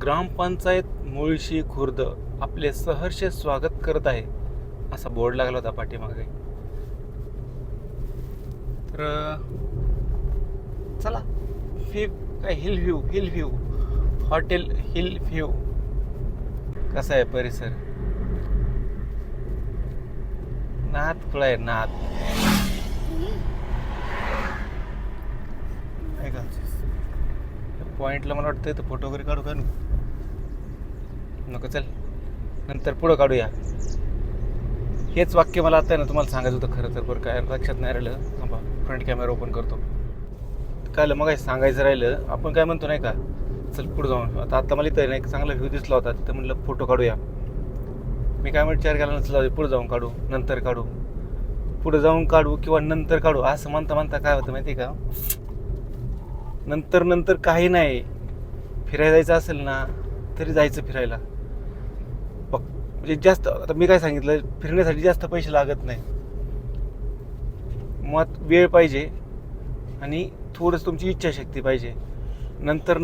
ग्रामपंचायत मुळशी खुर्द आपले सहर्ष स्वागत करत आहे असा बोर्ड लागला होता पाठीमागे. तर चला काय hill view hotel hill view कसा आहे परिसर. नात खुळा आहे नात आहे का. पॉइंटला मला वाटतं तर फोटो वगैरे काढू का नको. चल नंतर पुढं काढूया. हेच वाक्य मला आता ना तुम्हाला सांगायचं होतं खरं तर, बरं काय लक्षात नाही राहिलं. थांबा फ्रंट कॅमेरा ओपन करतो. काय मग सांगायचं राहिलं, आपण काय म्हणतो नाही का, चल पुढं जाऊन. आता मला इथं एक चांगला व्ह्यू दिसला होता, तिथं म्हटलं फोटो काढूया. मी काय म्हणतो 4 केला नसला पुढं जाऊन काढू, नंतर काढू, पुढं जाऊन काढू किंवा नंतर काढू असं म्हणता काय होतं माहिती आहे का. नंतर काही नाही. फिरायला जायचं असेल ना तरी जायचं फिरायला. म्हणजे जास्त आता मी काय सांगितलं, फिरण्यासाठी जास्त पैसे लागत नाही. मग वेळ पाहिजे आणि थोडंसं तुमची इच्छाशक्ती पाहिजे. नंतर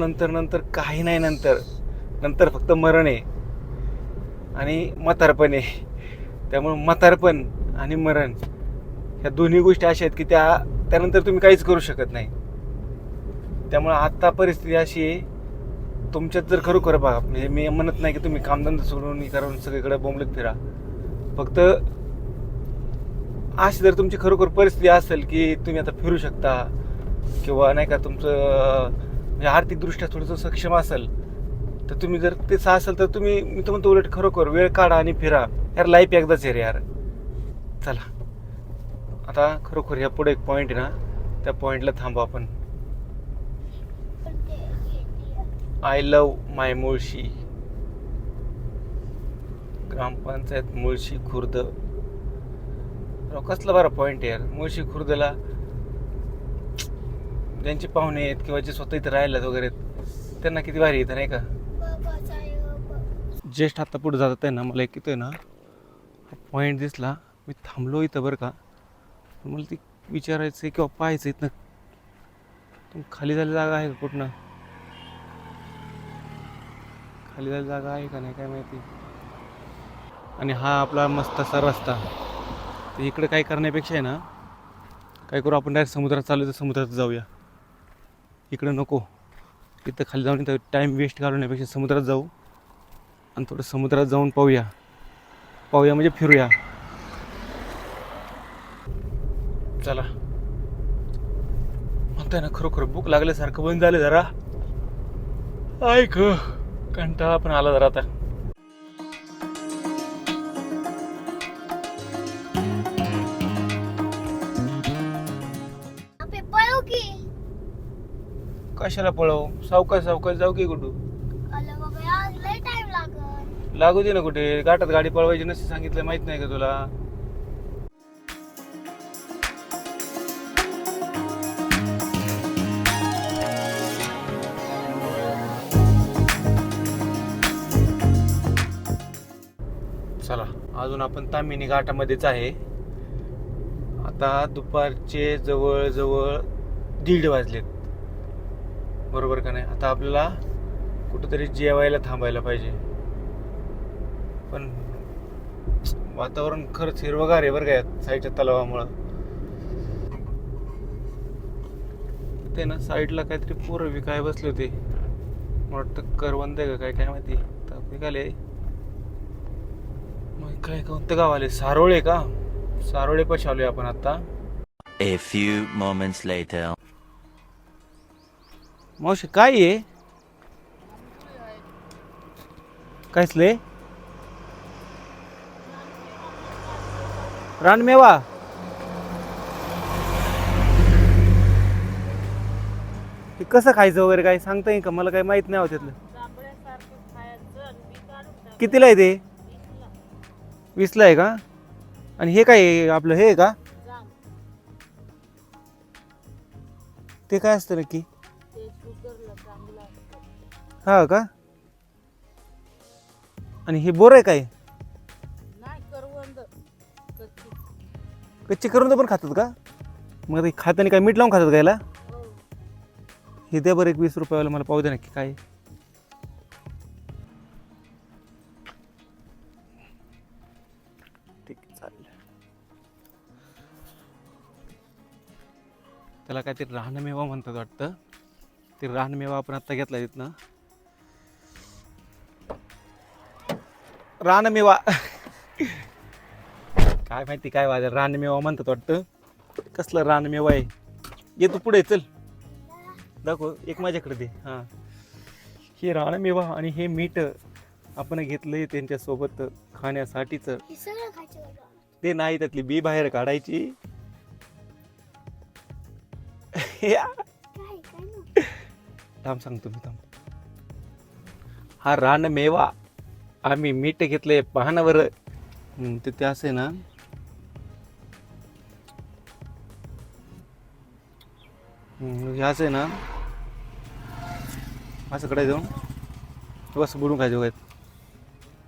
काही नाही. नंतर फक्त मरण आहे आणि म्हातारपण आहे. त्यामुळं म्हातारपण आणि मरण ह्या दोन्ही गोष्टी अशा आहेत की त्यानंतर तुम्ही काहीच करू शकत नाही. त्यामुळं आत्ता परिस्थिती अशी आहे, तुमच्यात जर खरोखर बघा, म्हणजे मी म्हणत नाही की तुम्ही कामधंदा सोडून करून सगळीकडे बोंबलत फिरा. फक्त अशी जर तुमची खरोखर परिस्थिती असेल की तुम्ही आता फिरू शकता किंवा नाही का, तुमचं म्हणजे आर्थिकदृष्ट्या थोडंसं सक्षम असेल, तर तुम्ही जर तेच असेल तर तुम्ही, मी तर म्हणतो उलट खरोखर वेळ काढा आणि फिरा. यार लाईफ एकदाच आहे रे यार. चला आता खरोखर ह्या पुढे एक पॉईंट आहे ना, त्या पॉईंटला थांबू आपण. आय लव्ह माय मुळशी. ग्रामपंचायत मुळशी खुर्द. कसला बरा पॉईंट आहे यार मुळशी खुर्दला. ज्यांचे पाहुणे आहेत किंवा जे स्वतः इथं राहिल्यात वगैरे, त्यांना किती भारी येतं नाही का. जस्ट आता पुढे जात आहे ना, मला एक इथं ना पॉईंट दिसला. मी थांबलो इथं बरं का. मला ती विचारायचं किंवा पाहायचं इथनं खाली झाली जागा आहे का, कुठनं खाली झाली जागा आहे का नाही काय माहिती. आणि हा आपला मस्त असा रस्ता. तर इकडे काय करण्यापेक्षा आहे ना, काय करू आपण, डायरेक्ट समुद्रात चालू तर समुद्रात जाऊया. इकडं नको, इथं खाली जाऊन इथं टाईम वेस्ट घालवण्यापेक्षा समुद्रात जाऊ आणि थोडं समुद्रात जाऊन पाहूया म्हणजे फिरूया. चला म्हणताय ना, खरोखर भूक लागल्यासारखं बंद झालं जरा. ऐक कंटाळा पण आला जरा आता. कशाला पळव, सावकाश जाऊ की कुठू. लागू दे ना कुठे. गाठात गाडी पळवायची नसते सांगितलं, माहित नाही का तुला. चला अजून आपण तामिनी घाटामध्येच आहे. आता दुपारचे जवळ 1:30 वाजलेत, बरोबर का नाही. आता आपल्याला कुठंतरी जेवायला थांबायला पाहिजे. पण वातावरण खरंच हिरवगार आहे बरं का या साईडच्या तलावामुळं. ते ना साईडला काहीतरी पोरं विकाय बसले होते. मला वाटतं करवंद आहे का काय माहिती. तर विकाले मग काय, कोणतं गाव आले, सारोळे का. सारोळे पाशी आलोय आपण आता. A few moments later. मावशी काय आहे, कायसले रानमेवा. ते कसं खायचं वगैरे काय सांगता येईल का, मला काही माहित नाही होत त्यातलं. कितीला आहे ते. 20ला आहे का. आणि हे काय आहे आपलं, हे का, ते काय असतं नक्की. हा का. आणि हे बोर आहे काय, कच्ची करून पण खातात का. मग ते खाताना काय मीठ लावून खातात का याला. हे द्या बरं एक 20 रुपयावाला, मला पाहू द्या नक्की काय. त्याला काहीतरी रानमेवा म्हणतात वाटतं. ते रानमेवा आपण आत्ता घेतला तिथनं. रानमेवा काय माहिती काय वाजल, रानमेवा म्हणतात वाटतं. कसला रानमेवा आहे? ये तू पुढे चल, दाखव एक माझ्याकडे दे. हां, हे रानमेवा आणि हे मीठ आपण घेतलंय त्यांच्यासोबत खाण्यासाठीच. हे सगळं खायचं का? ते नाही, त्यातली बी बाहेर काढायची. काय काय ना थांब सांगतो मी, थांब. हा रानमेवा आम्ही मीठ घेतलंय पानावर. ते असं आहे ना, हे असं आहे ना, असं कडे जाऊन बस बुडून खायचं काय.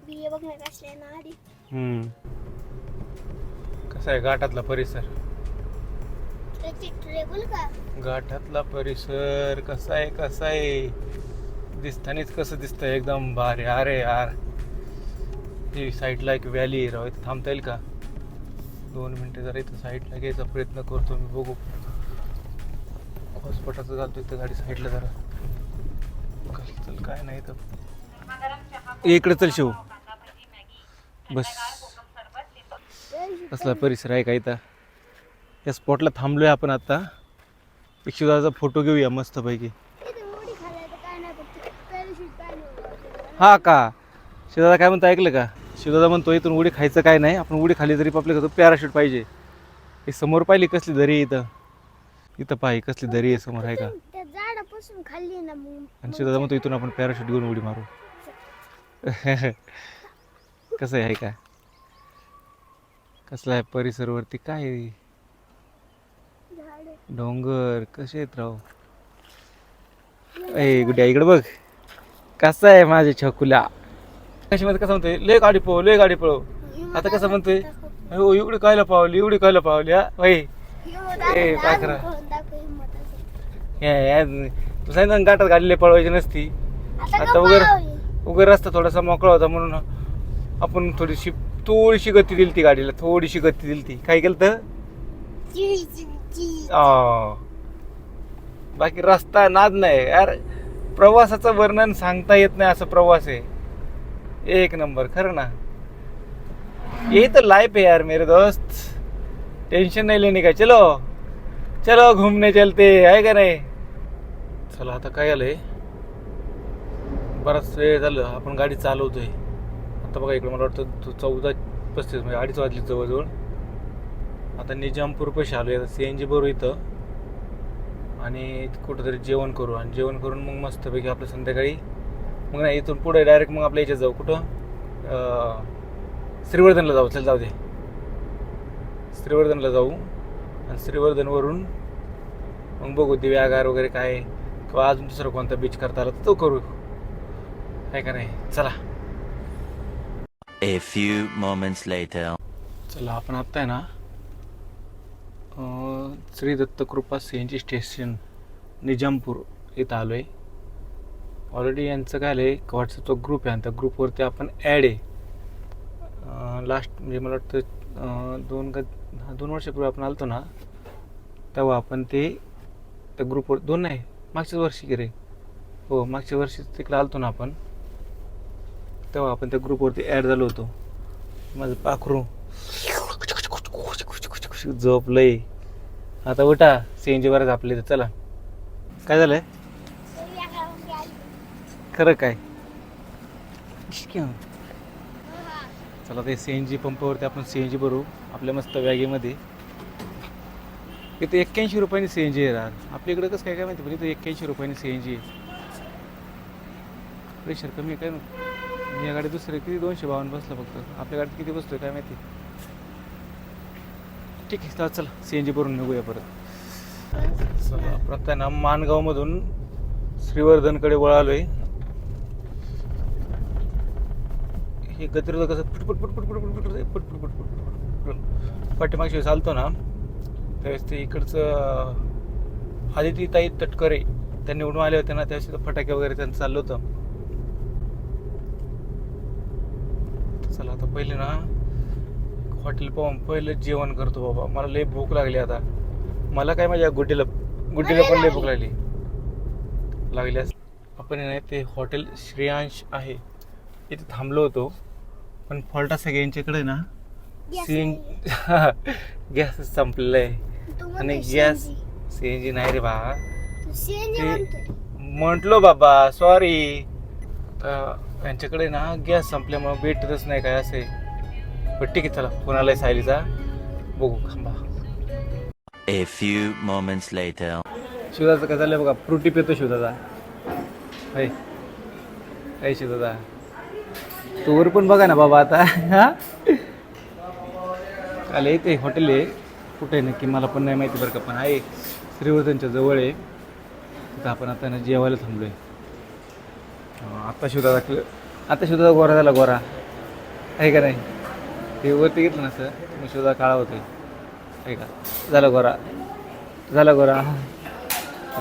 बिये बघ ना कसले ना आधी. कसा आहे घाटातला परिसर? त्याची ट्रेबल का? घाटातला परिसर कसा आहे, कसा आहे? दिसतानीच कसं दिसतंय, एकदम भारी. अरे यार, ही साईडला एक व्हॅली आहे राव. इथं थांबता येईल का? 2 मिनिटं जरा इथं साईडला घ्यायचा प्रयत्न करतो मी, बघू. हॉस्पिटलचं घालतो इथं गाडी साईडला जरा. चल काय नाही तर इकडे चल शिव. बस कसला परिसर आहे का इथं? या स्पॉटला थांबलोय आपण आता. एक शिवदाचा फोटो घेऊया मस्तपैकी. इथे उडी खायला काय नाही, फक्त पॅराशूट काय नाही. हा का? शिवदादा काय म्हणतो ऐकलं का? शिवदादा म्हणतो इथून उडी खायचं काय नाही, आपण उडी खाली तरी आपल्याला पॅराशूट पाहिजे. हे समोर पाहिली कसली दरी आहे इथं? इथं पाहि कसली दरी आहे समोर, आहे का? त्या झाडापासून खाल्ली ना मग. आणि शिवदादा म्हणतो इथून आपण पॅराशूट घेऊन उडी मारू. कसं आहे का? कसला आहे परिसरवरती काय आहे? झाडं. डोंगर कसे आहेत राव. ए गुड्या इकडे बघ, कसं आहे माझे छकुल्या. कशामध्ये कसं म्हणतोय, लय गाडी पळव, लय गाडी पळव. आता कसं म्हणतोय, हो एवढी कायला पावली, एवढी कायला पावली. हा भाई ए काय करा, तू सांगितलं गाठात गाडीला पळवायची नसती. आता उगर रस्ता थोडासा मोकळा होता म्हणून आपण थोडीशी गती दिली ती गाडीला, थोडीशी गती दिली ती. काय केलं तर बाकी रस्ता नाद नाही यार. प्रवासाचं वर्णन सांगता येत नाही, असं प्रवास आहे एक नंबर. खरं ना, ये तो लाइफ है यार मेरे दोस्त. टेंशन नहीं लेने का. चलो चलो घूमने चलते, आहे का नाही? चला आता काय आलंय, बराच वेळ झालं आपण गाडी चालवतोय. आता बघा इकडे मला वाटतं 14:35 म्हणजे 2:30 वाजली जवळजवळ. आता निजामपूर पैसे आलो आहे. CNG भरू इथं आणि कुठंतरी जेवण करू, आणि जेवण करून मग मस्तपैकी आपलं संध्याकाळी मग नाही इथून पुढे डायरेक्ट मग आपल्या याच्यात जाऊ. कुठं? श्रीवर्धनला जाऊ. चल जाऊ दे, श्रीवर्धनला जाऊ. आणि श्रीवर्धनवरून मग बघू दिव्यागार वगैरे काय, किंवा अजून दुसरं कोणता बीच करता आला तर तो करू, काय का नाही. चला A few moments later. चला आपण आत्ता आहे ना श्री दत्तकृपा CNG स्टेशन निजामपूर इथं आलो आहे. ऑलरेडी यांचं काय आलं आहे, व्हॉट्सअपचा ग्रुप आहे आणि त्या ग्रुपवरती आपण ॲड आहे. लास्ट म्हणजे मला वाटतं 2 वर्षापूर्वी आपण आलतो ना, तेव्हा आपण ते त्या ग्रुपवर 2 नाही मागच्याच वर्षी की रे, हो मागच्या वर्षी तिकडे आलतो ना आपण, तेव्हा आपण त्या ग्रुपवरती ॲड झालो होतो. माझं पाखरू झोपलंय. आता उठा, CNG वरच आपले तर. चला काय झालंय खरं काय? चला ते CNG पंपावरती आपण CNG भरू आपल्या मस्त बॅगेमध्ये. इथे 81 रुपयांनी CNG आहे राहत. आपल्या इकडं कसं काय काय माहिती, पण इथं 81 रुपयांनी CNG आहे. प्रेशर कमी आहे काय ना. या गाडी दुसरे किती 252 बसलं फक्त, आपल्या गाडीत किती बसतोय काय माहिती. ठीक आहे चला CNG भरून निघूया परत. चला प्रथा ना माणगावमधून श्रीवर्धनकडे वळालोय. हे गतिरोध कसं फुटफुट फुटफुट फुटफुट फुटफुट फुटफुट फुटफुट पाठीमागच्या वेळेस चालतो ना, त्यावेळेस ते इकडचं आदितीताई तटकरे त्या निवडून आले होते ना, त्यावेळेस फटाके वगैरे त्यांचं चाललं होतं. चला आता पहिले ना हॉटेल पाहून पहिलं जेवण करतो बाबा. मला लई भूक लागली आता. मला काय माझ्या गुड्डीला गुड्डीला पण लय भूक लागली आपण नाही ते हॉटेल श्रेयांश आहे इथे थांबलो होतो, पण फॉल्ट असा यांच्याकडे ना गॅस संपलेला आहे आणि गॅस सीएनजी नाही रे बा. म्हटलो बाबा सॉरी, यांच्याकडे ना गॅस संपल्यामुळे भेटतच नाही काय असे. पण ठीक आहे चला, फोन आलाय सायलीचा, बघू थांबा. A few moments later. शिवदाचं काय झालं बघा, फ्रुटी पितो शिवदादा. हाय शिवदादा, तोवर पण बघा ना बाबा आता. हा आले ते हॉटेल आहे कुठे आहे नक्की मला पण नाही माहिती बरं का, पण आहे श्रीवर्धनच्या जवळ आहे. तिथं आपण आता ना जेवायला थांबलो आहे. आता शिवदादा गोरा झाला, गोरा आहे का नाही. ते वरती घेतलं ना सर, मग शिवदादा काळा होतोय आहे का. झाला गोरा.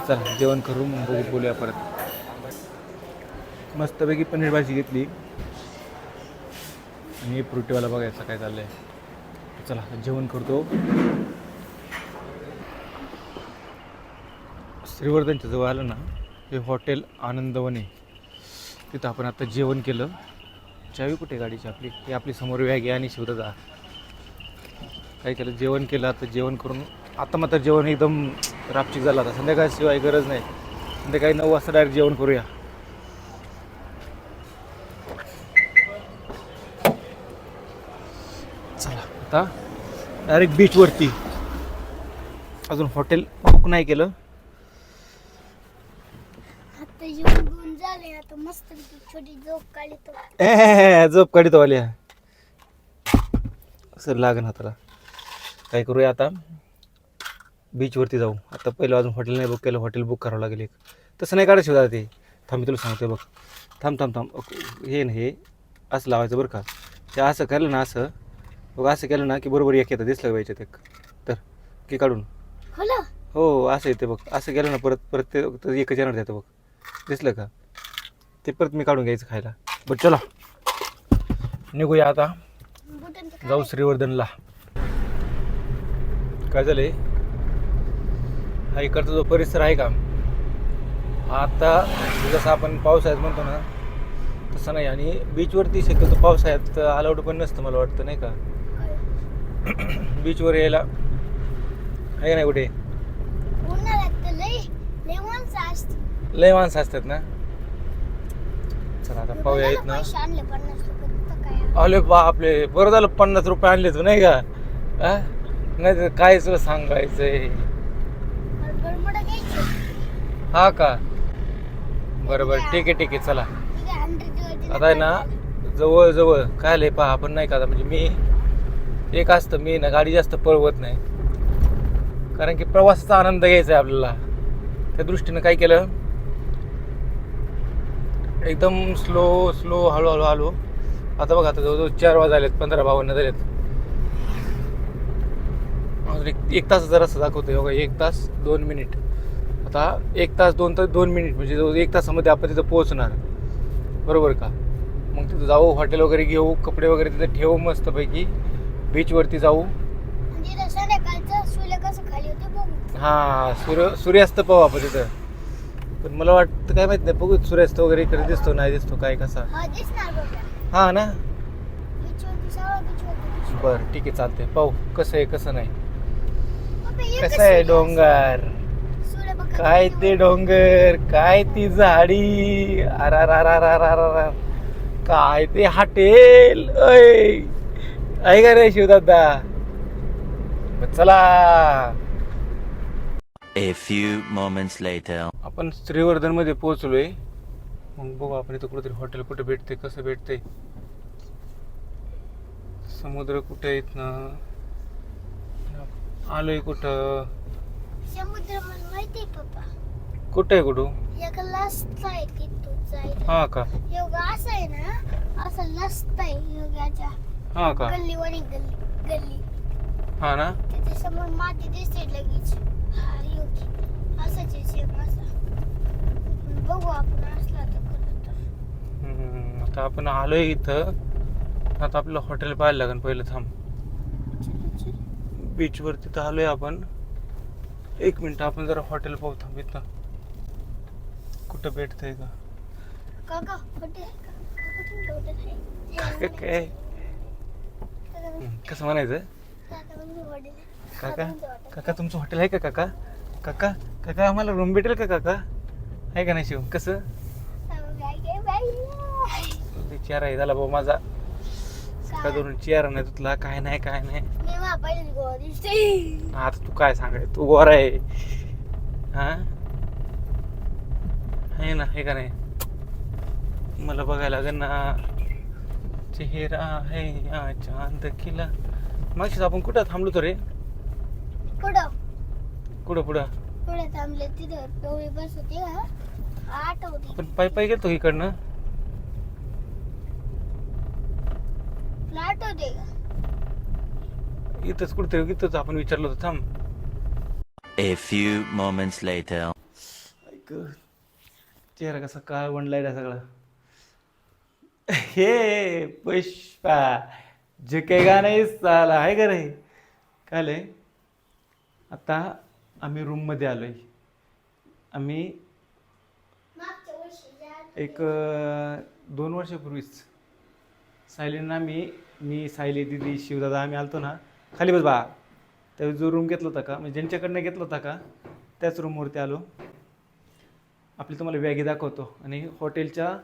चला जेवण करू, मग बघू बोलूया परत. मस्तपैकी पनीर भाजी घेतली आणि फ्रुटीवाला बघायचं काय चाललंय. चला जेवण करतो. श्रीवर्धनच्या जवळ आलं ना, हे हॉटेल आनंदवन आहे. तिथं आपण आता जेवण केलं. चावी कुठे गाडीची आपली, ही आपली समोर वॅग आहे आणि शिवदादा काय केलं, जेवण केलं. आता जेवण करून आता मात्र जेवण एकदम रापचिक झालं. आता संध्याकाळशिवाय गरज नाही, संध्याकाळी 9 वाजता डायरेक्ट जेवण करूया. चला आता डायरेक्ट बीचवरती. अजून हॉटेल बुक नाही केलं. आता जेवण घेऊन झाले, आता मस्त छोटी झोप काढतो. झोप काढतो आल्या असं लागन हाताला. काय करूया आता, बीचवरती जाऊ. आता पहिलं अजून हॉटेल नाही बुक केलं, हॉटेल बुक करावं लागेल एक. तसं नाही काढायचं होतं ते. थांब मी तुला सांगतो बघ, थांब हे ना, हे असं लावायचं बरं का. ते असं केलं ना, असं बघ, असं केलं ना की बरोबर एक येतं, दिसलं पाहिजे एक तर की काढून. हो असं येते बघ, असं केलं ना परत ते एकच येणार त्याचं बघ, दिसलं का. ते परत मी काढून घ्यायचं खायला. बरं चला निघूया आता, जाऊ श्रीवर्धनला. काय झालंय, हा इकडचा जो परिसर आहे का, आता जसं आपण पावसाळ्यात म्हणतो ना तसं नाही. आणि बीचवरती शक्यतो पावसाळ्यात अलाउड पण नसतं मला वाटतं नाही का. बीचवर यायला आहे का नाही कुठे, लय माणसं असतात ना. चला आता पाहूया येत ना. अरे बापले, बरं झालं 50 रुपये आणले तू नाही का. नाही तर काय तुला सांगायचंय. हा का, बरोबर ठीक आहे चला. आता आहे ना जवळ काय आलंय पहा आपण नाही का. म्हणजे मी एक असतं, मी ना गाडी जास्त पळवत नाही, कारण की प्रवासाचा आनंद घ्यायचा आहे आपल्याला. त्या दृष्टीनं काय केलं, एकदम स्लो हळूहळू आलो. आता बघा, आता जवळजवळ 4 वाज झालेत, 15:52 झालेत. एक तास जरा असं दाखवतोय बघा, 1 तास 2 मिनिट. आता 1 तास 2 मिनिट म्हणजे जवळ 1 तासामध्ये आपण तिथं पोहोचणार, बरोबर का. मग तिथं जाऊ, हॉटेल वगैरे घेऊ, कपडे वगैरे तिथं ठेवू, मस्तपैकी बीचवरती जाऊ. हां सूर्यास्त पाहू आपण तिथं. पण मला वाटतं काय माहित नाही, बघू सूर्यास्त वगैरे इकडे दिसतो नाही दिसतो काय कसा. हा ना, बरं ठीक आहे चालतंय, पाहू कसं आहे कसं नाही. कसं आहे डोंगर, काय ते डोंगर, काय ती झाडी, अर काय ते हॉटेल आहे का रे शिवदादा. चला. A few moments later. आपण श्रीवर्धन मध्ये पोहोचलोय. मग बघू आपण इथं कुठेतरी हॉटेल कुठे भेटते, कसं भेटते, समुद्र कुठे आहेत ना, आलोय कुठं. समुद्र मला माहिती आहे पप्पा, कुठं आहे कुठं. एक रस्ता आहे तिथून जायला. हा का, योगा असं आहे ना, असं रस्ता आहे योगाच्या. हा का, गल्लीवाणी गल्ली. हा ना, त्याच्या समोर माती दिसते लगेच. हा योगी असंच आहे सेम असं. बघू आपण असला तर करत. आता आपण आलोय इथं. आता आपलं हॉटेल पाहायला लागेल पहिलं. थांब, बीचवरती तर आलोय आपण. एक मिनिट आपण जरा हॉटेल पाहू थांबित ना कुठं भेटतंय का काका हॉटेल आहे का? काका तुमचं हॉटेल आहे? काय कसं म्हणायचं काका तुमचं हॉटेल आहे? काका तुमचं हॉटेल. काका तुमचं हॉटेल आहे का काका काका काका आम्हाला रूम भेटेल का काका आहे का नाही शिव कसं ते चेहरा आहे झाला भाऊ माझा सकाळ धरून चेहरा नाही तुला काय नाही काय नाही मी वा पहिले गोवा दिसते. आता तू काय सांगाय तू गोरा आहे हा आहे ना हे का नाही मला बघायला लागेल ना चेहरा है या चांद खिला मागशीच आपण कुठं थांबलो तो रे पुढं कुठं पुढं पुढे थांबले तिथं पिवळी बस होती का आठवती पण पायी गेलतो इकडनं तुला आठवते का? इथंच कुठतरी इथंच आपण विचारलो होतो थांब A few moments later. ऐक चेहरा कसा काय वणलाय ना सगळा हे पुष्पा झुकेगा नाही साला आहे का रे काय आता आम्ही रूममध्ये आलोय आम्ही मागच्या वर्षी एक 2 वर्षापूर्वीच सायलींना मी सायली दिदी शिवदादा आम्ही आलतो ना खाली बस बा त्यावेळी जो रूम घेतला होता का म्हणजे ज्यांच्याकडनं घेतला होता का त्याच रूमवरती आलो आपली तुम्हाला वॅगी दाखवतो आणि हॉटेलच्या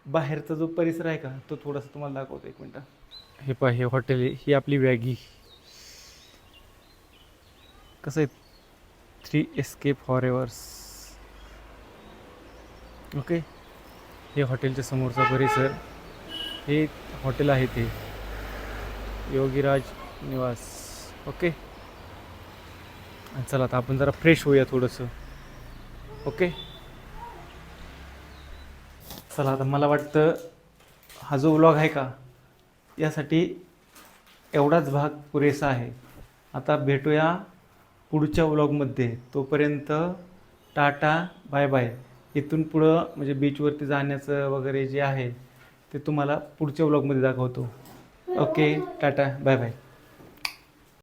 बाहेरचा जो परिसर आहे का तो थोडासा तुम्हाला दाखवतो एक मिनटं हे पहा हे हॉटेल आहे ही आपली वॅगी कसं आहे 3 एस्केप फॉरेवर्स ओके हे हॉटेलच्या समोरचा परिसर हे हॉटेल आहे ते योगीराज निवास ओके आणि चला आता आपण जरा फ्रेश होऊया थोडंसं ओके चला आता मला वाटतं हा जो व्लॉग आहे का यासाठी एवढाच भाग पुरेसा आहे आता भेटूया पुढच्या व्लॉगमध्ये तोपर्यंत टाटा बाय बाय इथून पुढं म्हणजे बीचवरती जाण्याचं वगैरे जे आहे ते तुम्हाला पुढच्या व्लॉगमध्ये दाखवतो ओके टाटा बाय बाय